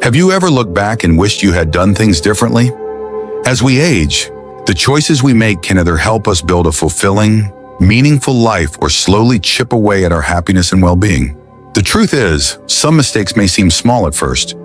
Have you ever looked back and wished you had done things differently? As we age, the choices we make can either help us build a fulfilling, meaningful life or slowly chip away at our happiness and well-being. The truth is, some mistakes may seem small at first,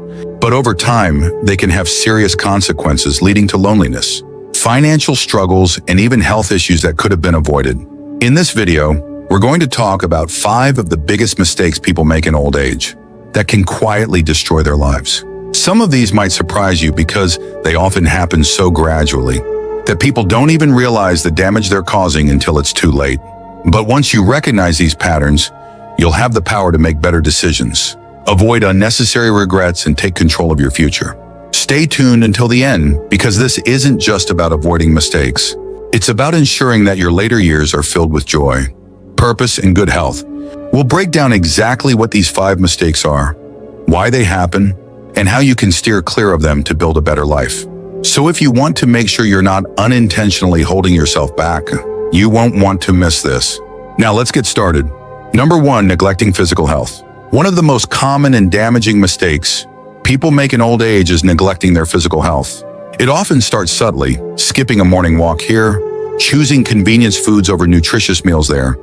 but over time, they can have serious consequences leading to loneliness, financial struggles, and even health issues that could have been avoided. In this video, we're going to talk about 5 of the biggest mistakes people make in old age that can quietly destroy their lives. Some of these might surprise you because they often happen so gradually that people don't even realize the damage they're causing until it's too late. But once you recognize these patterns, you'll have the power to make better decisions, avoid unnecessary regrets, and take control of your future. Stay tuned until the end, because this isn't just about avoiding mistakes. It's about ensuring that your later years are filled with joy, purpose, and good health. We'll break down exactly what these 5 mistakes are, why they happen, and how you can steer clear of them to build a better life. So if you want to make sure you're not unintentionally holding yourself back, you won't want to miss this. Now let's get started. Number 1, neglecting physical health. One of the most common and damaging mistakes people make in old age is neglecting their physical health. It often starts subtly, skipping a morning walk here, choosing convenience foods over nutritious meals there.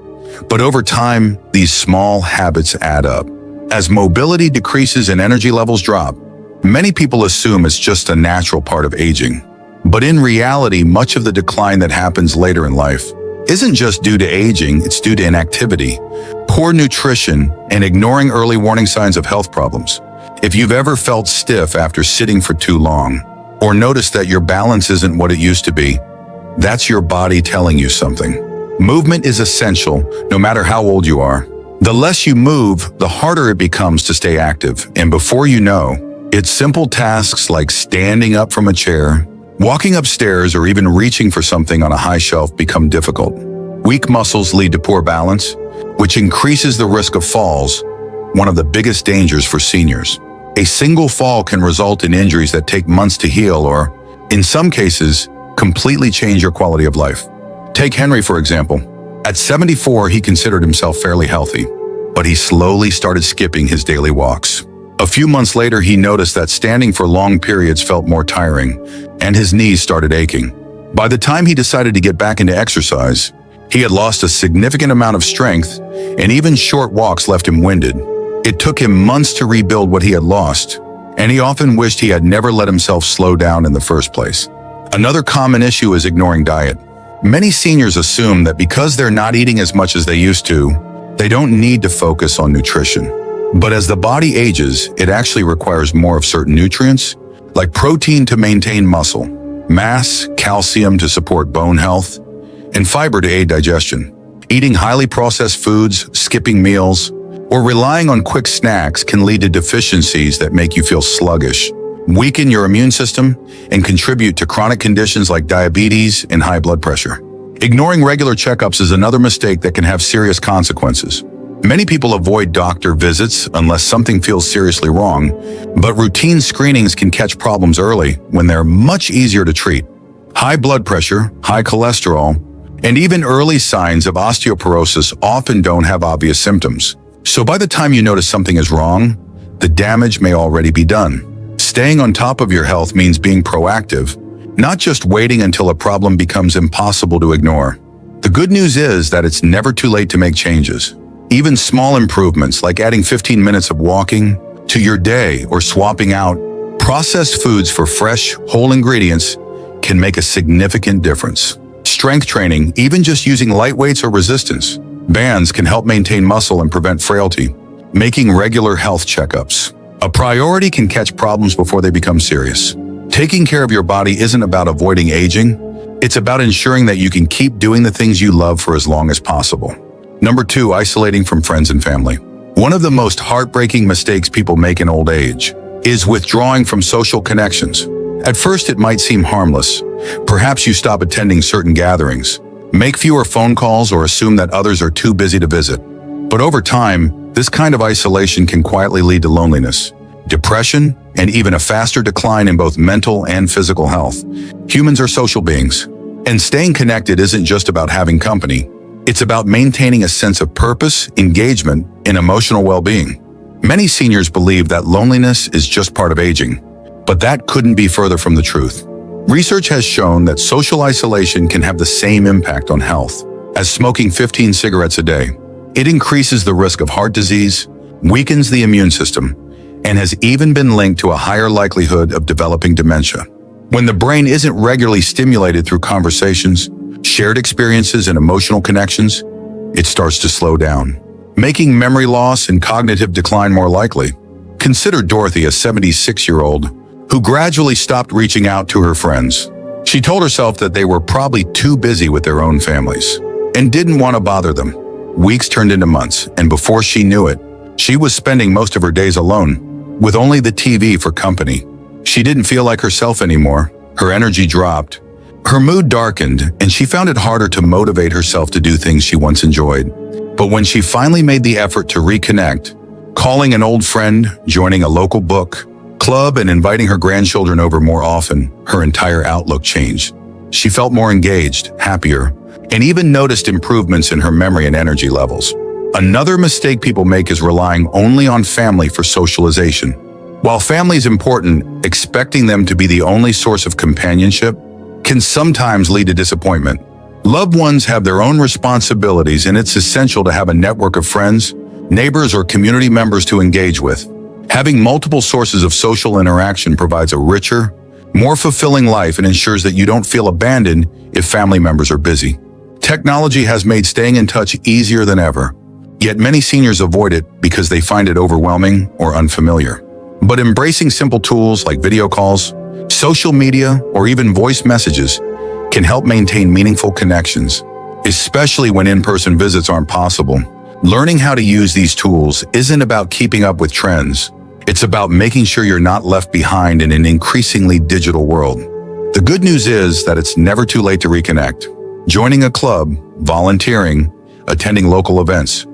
But over time, these small habits add up. As mobility decreases and energy levels drop, many people assume it's just a natural part of aging. But in reality, much of the decline that happens later in life isn't just due to aging, it's due to inactivity, poor nutrition, and ignoring early warning signs of health problems. If you've ever felt stiff after sitting for too long, or noticed that your balance isn't what it used to be, that's your body telling you something. Movement is essential, no matter how old you are. The less you move, the harder it becomes to stay active. And before you know, it's simple tasks like standing up from a chair, walking upstairs, or even reaching for something on a high shelf become difficult. Weak muscles lead to poor balance, which increases the risk of falls, one of the biggest dangers for seniors. A single fall can result in injuries that take months to heal or, in some cases, completely change your quality of life. Take Henry, for example. At 74, he considered himself fairly healthy, but he slowly started skipping his daily walks. A few months later, he noticed that standing for long periods felt more tiring, and his knees started aching. By the time he decided to get back into exercise, he had lost a significant amount of strength, and even short walks left him winded. It took him months to rebuild what he had lost, and he often wished he had never let himself slow down in the first place. Another common issue is ignoring diet. Many seniors assume that because they're not eating as much as they used to, they don't need to focus on nutrition. But as the body ages, it actually requires more of certain nutrients, like protein to maintain muscle, mass, calcium to support bone health, and fiber to aid digestion. Eating highly processed foods, skipping meals, or relying on quick snacks can lead to deficiencies that make you feel sluggish, weaken your immune system, and contribute to chronic conditions like diabetes and high blood pressure. Ignoring regular checkups is another mistake that can have serious consequences. Many people avoid doctor visits unless something feels seriously wrong, but routine screenings can catch problems early when they're much easier to treat. High blood pressure, high cholesterol, and even early signs of osteoporosis often don't have obvious symptoms. So by the time you notice something is wrong, the damage may already be done. Staying on top of your health means being proactive, not just waiting until a problem becomes impossible to ignore. The good news is that it's never too late to make changes. Even small improvements like adding 15 minutes of walking to your day or swapping out processed foods for fresh, whole ingredients can make a significant difference. Strength training, even just using light weights or resistance bands, can help maintain muscle and prevent frailty. Making regular health checkups a priority can catch problems before they become serious. Taking care of your body isn't about avoiding aging. It's about ensuring that you can keep doing the things you love for as long as possible. Number 2, isolating from friends and family. One of the most heartbreaking mistakes people make in old age is withdrawing from social connections. At first, it might seem harmless. Perhaps you stop attending certain gatherings, make fewer phone calls, or assume that others are too busy to visit. But over time, this kind of isolation can quietly lead to loneliness, depression, and even a faster decline in both mental and physical health. Humans are social beings, and staying connected isn't just about having company. It's about maintaining a sense of purpose, engagement, and emotional well-being. Many seniors believe that loneliness is just part of aging, but that couldn't be further from the truth. Research has shown that social isolation can have the same impact on health as smoking 15 cigarettes a day. It increases the risk of heart disease, weakens the immune system, and has even been linked to a higher likelihood of developing dementia. When the brain isn't regularly stimulated through conversations, shared experiences, and emotional connections, it starts to slow down, making memory loss and cognitive decline more likely. Consider Dorothy, a 76-year-old, who gradually stopped reaching out to her friends. She told herself that they were probably too busy with their own families and didn't want to bother them. Weeks turned into months, and before she knew it, she was spending most of her days alone, with only the TV for company. She didn't feel like herself anymore. Her energy dropped. Her mood darkened, and she found it harder to motivate herself to do things she once enjoyed. But when she finally made the effort to reconnect, calling an old friend, joining a local book club, and inviting her grandchildren over more often, her entire outlook changed. She felt more engaged, happier, and even noticed improvements in her memory and energy levels. Another mistake people make is relying only on family for socialization. While family is important, expecting them to be the only source of companionship can sometimes lead to disappointment. Loved ones have their own responsibilities, and it's essential to have a network of friends, neighbors, or community members to engage with. Having multiple sources of social interaction provides a richer, more fulfilling life and ensures that you don't feel abandoned if family members are busy. Technology has made staying in touch easier than ever, yet many seniors avoid it because they find it overwhelming or unfamiliar. But embracing simple tools like video calls, social media, or even voice messages can help maintain meaningful connections, especially when in-person visits aren't possible. Learning how to use these tools isn't about keeping up with trends. It's about making sure you're not left behind in an increasingly digital world. The good news is that it's never too late to reconnect. Joining a club, volunteering, attending local events,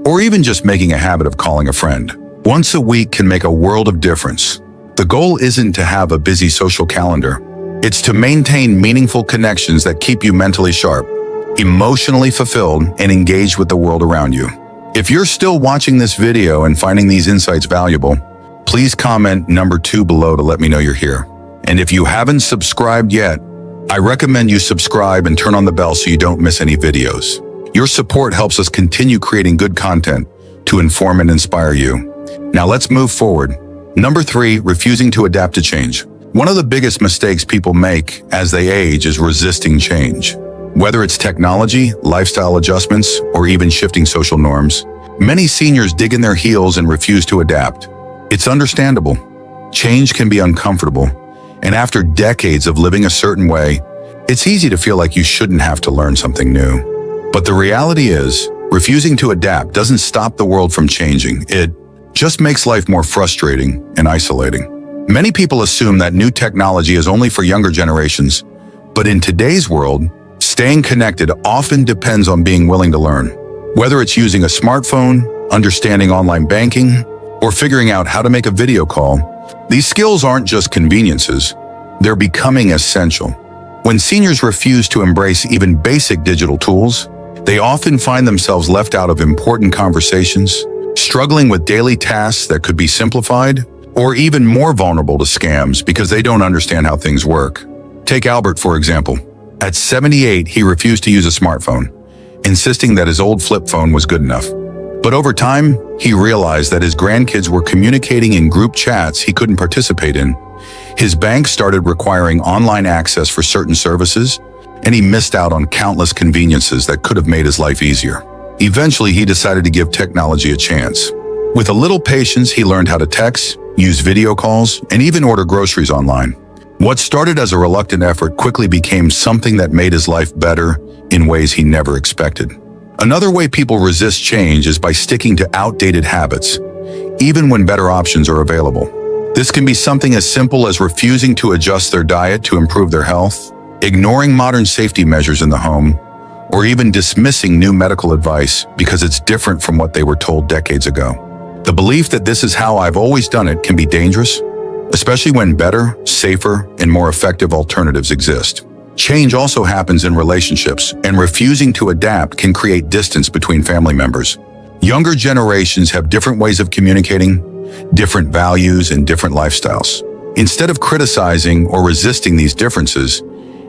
or even just making a habit of calling a friend once a week can make a world of difference. The goal isn't to have a busy social calendar. It's to maintain meaningful connections that keep you mentally sharp, emotionally fulfilled, and engaged with the world around you. If you're still watching this video and finding these insights valuable, please comment number 2 below to let me know you're here. And if you haven't subscribed yet, I recommend you subscribe and turn on the bell so you don't miss any videos. Your support helps us continue creating good content to inform and inspire you. Now let's move forward. Number 3, refusing to adapt to change. One of the biggest mistakes people make as they age is resisting change. Whether it's technology, lifestyle adjustments, or even shifting social norms, many seniors dig in their heels and refuse to adapt. It's understandable. Change can be uncomfortable, and after decades of living a certain way, it's easy to feel like you shouldn't have to learn something new. But the reality is, refusing to adapt doesn't stop the world from changing. It just makes life more frustrating and isolating. Many people assume that new technology is only for younger generations, but in today's world, staying connected often depends on being willing to learn. Whether it's using a smartphone, understanding online banking, or figuring out how to make a video call, these skills aren't just conveniences, they're becoming essential. When seniors refuse to embrace even basic digital tools, they often find themselves left out of important conversations, struggling with daily tasks that could be simplified, or even more vulnerable to scams because they don't understand how things work. Take Albert, for example. At 78, he refused to use a smartphone, insisting that his old flip phone was good enough. But over time, he realized that his grandkids were communicating in group chats he couldn't participate in. His bank started requiring online access for certain services, and he missed out on countless conveniences that could have made his life easier. Eventually, he decided to give technology a chance. With a little patience, he learned how to text, use video calls, and even order groceries online. What started as a reluctant effort quickly became something that made his life better in ways he never expected. Another way people resist change is by sticking to outdated habits, even when better options are available. This can be something as simple as refusing to adjust their diet to improve their health, ignoring modern safety measures in the home, or even dismissing new medical advice because it's different from what they were told decades ago. The belief that this is how I've always done it can be dangerous, especially when better, safer, and more effective alternatives exist. Change also happens in relationships, and refusing to adapt can create distance between family members. Younger generations have different ways of communicating, different values, and different lifestyles. Instead of criticizing or resisting these differences,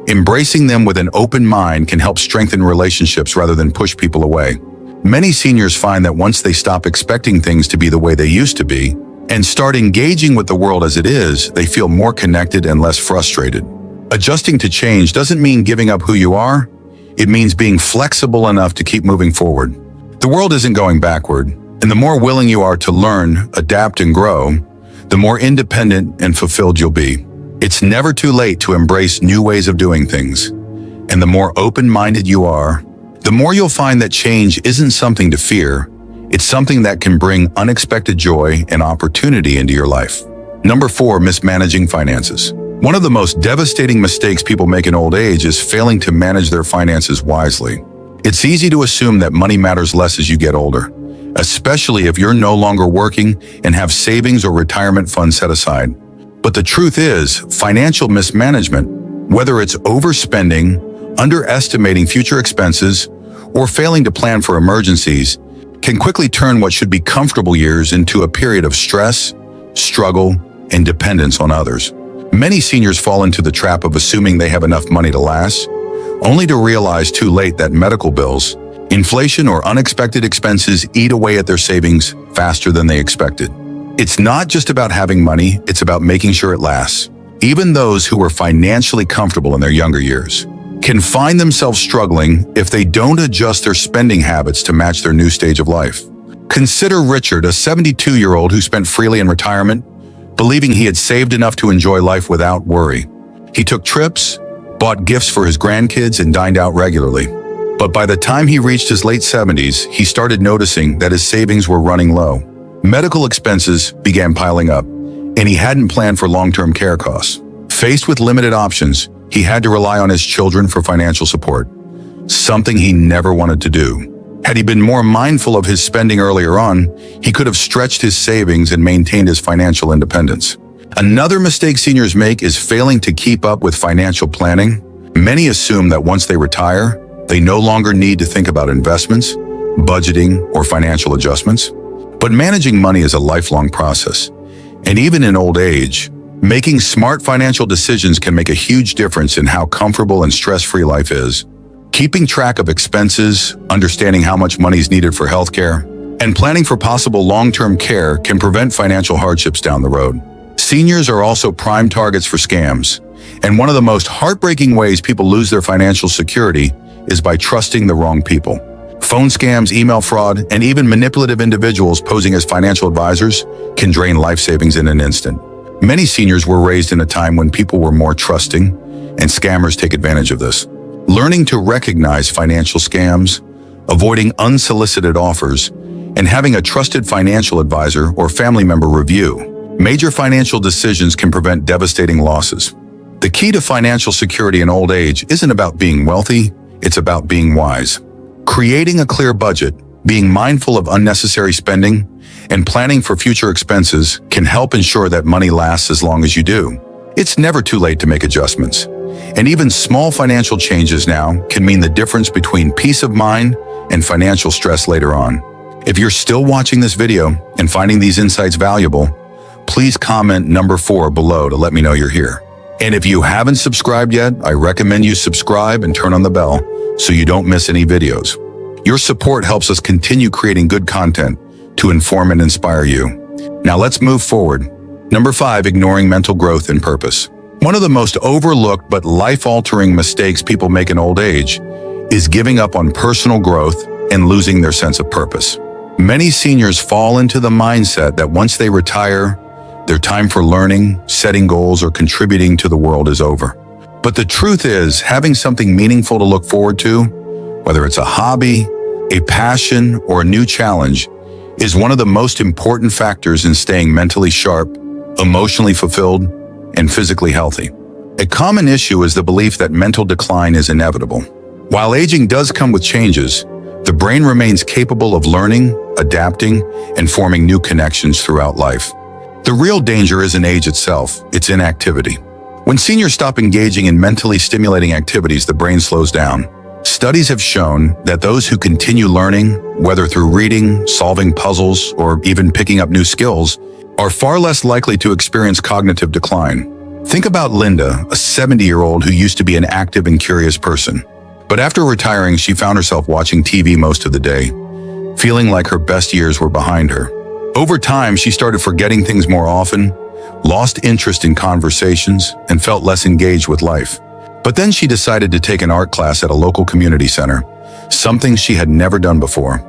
embracing them with an open mind can help strengthen relationships rather than push people away. Many seniors find that once they stop expecting things to be the way they used to be and start engaging with the world as it is, they feel more connected and less frustrated. Adjusting to change doesn't mean giving up who you are. It means being flexible enough to keep moving forward. The world isn't going backward, and the more willing you are to learn, adapt, and grow, the more independent and fulfilled you'll be. It's never too late to embrace new ways of doing things, and the more open-minded you are, the more you'll find that change isn't something to fear. It's something that can bring unexpected joy and opportunity into your life. Number 4, mismanaging finances. One of the most devastating mistakes people make in old age is failing to manage their finances wisely. It's easy to assume that money matters less as you get older, especially if you're no longer working and have savings or retirement funds set aside. But the truth is, financial mismanagement, whether it's overspending, underestimating future expenses, or failing to plan for emergencies, can quickly turn what should be comfortable years into a period of stress, struggle, and dependence on others. Many seniors fall into the trap of assuming they have enough money to last, only to realize too late that medical bills, inflation, or unexpected expenses eat away at their savings faster than they expected. It's not just about having money, it's about making sure it lasts. Even those who were financially comfortable in their younger years can find themselves struggling if they don't adjust their spending habits to match their new stage of life. Consider Richard, a 72-year-old who spent freely in retirement, believing he had saved enough to enjoy life without worry. He took trips, bought gifts for his grandkids, and dined out regularly. But by the time he reached his late 70s, he started noticing that his savings were running low. Medical expenses began piling up, and he hadn't planned for long-term care costs. Faced with limited options, he had to rely on his children for financial support, something he never wanted to do. Had he been more mindful of his spending earlier on, he could have stretched his savings and maintained his financial independence. Another mistake seniors make is failing to keep up with financial planning. Many assume that once they retire, they no longer need to think about investments, budgeting, or financial adjustments. But managing money is a lifelong process, and even in old age, making smart financial decisions can make a huge difference in how comfortable and stress-free life is. Keeping track of expenses, understanding how much money is needed for healthcare, and planning for possible long-term care can prevent financial hardships down the road. Seniors are also prime targets for scams, and one of the most heartbreaking ways people lose their financial security is by trusting the wrong people. Phone scams, email fraud, and even manipulative individuals posing as financial advisors can drain life savings in an instant. Many seniors were raised in a time when people were more trusting, and scammers take advantage of this. Learning to recognize financial scams, avoiding unsolicited offers, and having a trusted financial advisor or family member review major financial decisions can prevent devastating losses. The key to financial security in old age isn't about being wealthy, it's about being wise. Creating a clear budget, being mindful of unnecessary spending, and planning for future expenses can help ensure that money lasts as long as you do. It's never too late to make adjustments, and even small financial changes now can mean the difference between peace of mind and financial stress later on. If you're still watching this video and finding these insights valuable, please comment number 4 below to let me know you're here. And if you haven't subscribed yet, I recommend you subscribe and turn on the bell so you don't miss any videos. Your support helps us continue creating good content to inform and inspire you. Now let's move forward. Number 5, ignoring mental growth and purpose. One of the most overlooked but life-altering mistakes people make in old age is giving up on personal growth and losing their sense of purpose. Many seniors fall into the mindset that once they retire, their time for learning, setting goals, or contributing to the world is over. But the truth is, having something meaningful to look forward to, whether it's a hobby, a passion, or a new challenge, is one of the most important factors in staying mentally sharp, emotionally fulfilled, and physically healthy. A common issue is the belief that mental decline is inevitable. While aging does come with changes, the brain remains capable of learning, adapting, and forming new connections throughout life. The real danger isn't age itself, it's inactivity. When seniors stop engaging in mentally stimulating activities, the brain slows down. Studies have shown that those who continue learning, whether through reading, solving puzzles, or even picking up new skills, are far less likely to experience cognitive decline. Think about Linda, a 70-year-old who used to be an active and curious person. But after retiring, she found herself watching TV most of the day, feeling like her best years were behind her. Over time, she started forgetting things more often, lost interest in conversations, and felt less engaged with life. But then she decided to take an art class at a local community center, something she had never done before.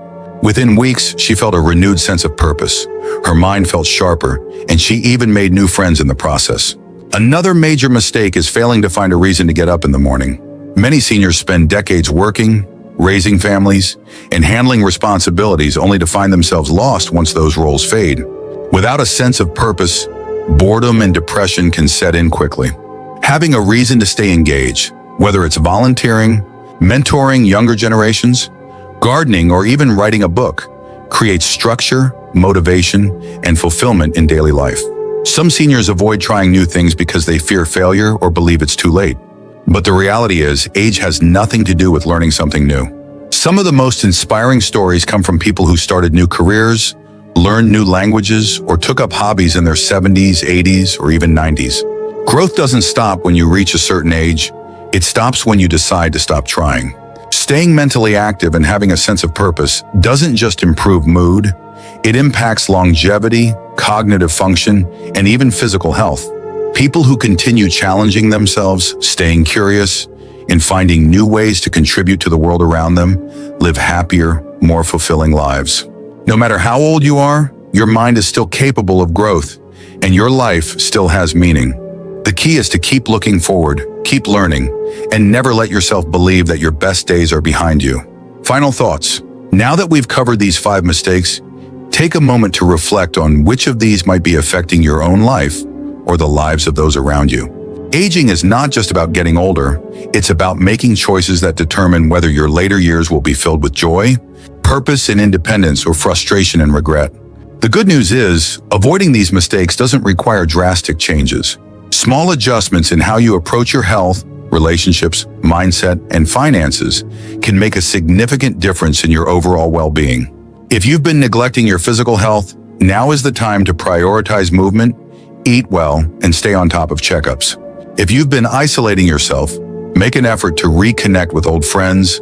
Within weeks, she felt a renewed sense of purpose. Her mind felt sharper, and she even made new friends in the process. Another major mistake is failing to find a reason to get up in the morning. Many seniors spend decades working, raising families, and handling responsibilities only to find themselves lost once those roles fade. Without a sense of purpose, boredom and depression can set in quickly. Having a reason to stay engaged, whether it's volunteering, mentoring younger generations, gardening, or even writing a book, creates structure, motivation, and fulfillment in daily life. Some seniors avoid trying new things because they fear failure or believe it's too late. But the reality is, age has nothing to do with learning something new. Some of the most inspiring stories come from people who started new careers, learned new languages, or took up hobbies in their 70s, 80s, or even 90s. Growth doesn't stop when you reach a certain age. It stops when you decide to stop trying. Staying mentally active and having a sense of purpose doesn't just improve mood, it impacts longevity, cognitive function, and even physical health. People who continue challenging themselves, staying curious, and finding new ways to contribute to the world around them live happier, more fulfilling lives. No matter how old you are, your mind is still capable of growth, and your life still has meaning. The key is to keep looking forward, keep learning, and never let yourself believe that your best days are behind you. Final thoughts. Now that we've covered these 5 mistakes, take a moment to reflect on which of these might be affecting your own life or the lives of those around you. Aging is not just about getting older, it's about making choices that determine whether your later years will be filled with joy, purpose and independence, or frustration and regret. The good news is, avoiding these mistakes doesn't require drastic changes. Small adjustments in how you approach your health, relationships, mindset, and finances can make a significant difference in your overall well-being. If you've been neglecting your physical health, now is the time to prioritize movement, eat well, and stay on top of checkups. If you've been isolating yourself, make an effort to reconnect with old friends,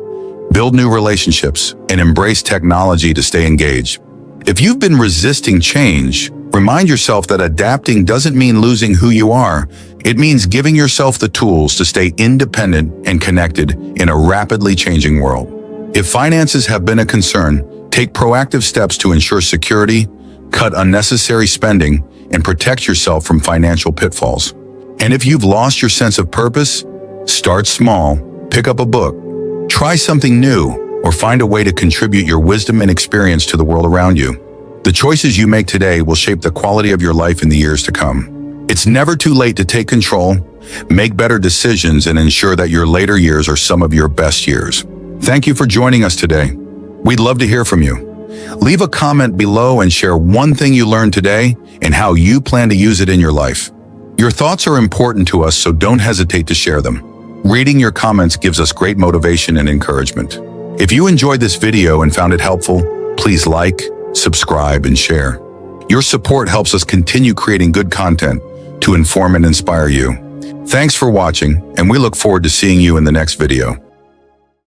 build new relationships, and embrace technology to stay engaged. If you've been resisting change, remind yourself that adapting doesn't mean losing who you are. It means giving yourself the tools to stay independent and connected in a rapidly changing world. If finances have been a concern, take proactive steps to ensure security, cut unnecessary spending, and protect yourself from financial pitfalls. And if you've lost your sense of purpose, start small, pick up a book, try something new, or find a way to contribute your wisdom and experience to the world around you. The choices you make today will shape the quality of your life in the years to come. It's never too late to take control, make better decisions, and ensure that your later years are some of your best years. Thank you for joining us today. We'd love to hear from you. Leave a comment below and share one thing you learned today and how you plan to use it in your life. Your thoughts are important to us, so don't hesitate to share them. Reading your comments gives us great motivation and encouragement. If you enjoyed this video and found it helpful, please like, subscribe, and share. Your support helps us continue creating good content to inform and inspire you. Thanks for watching, and we look forward to seeing you in the next video.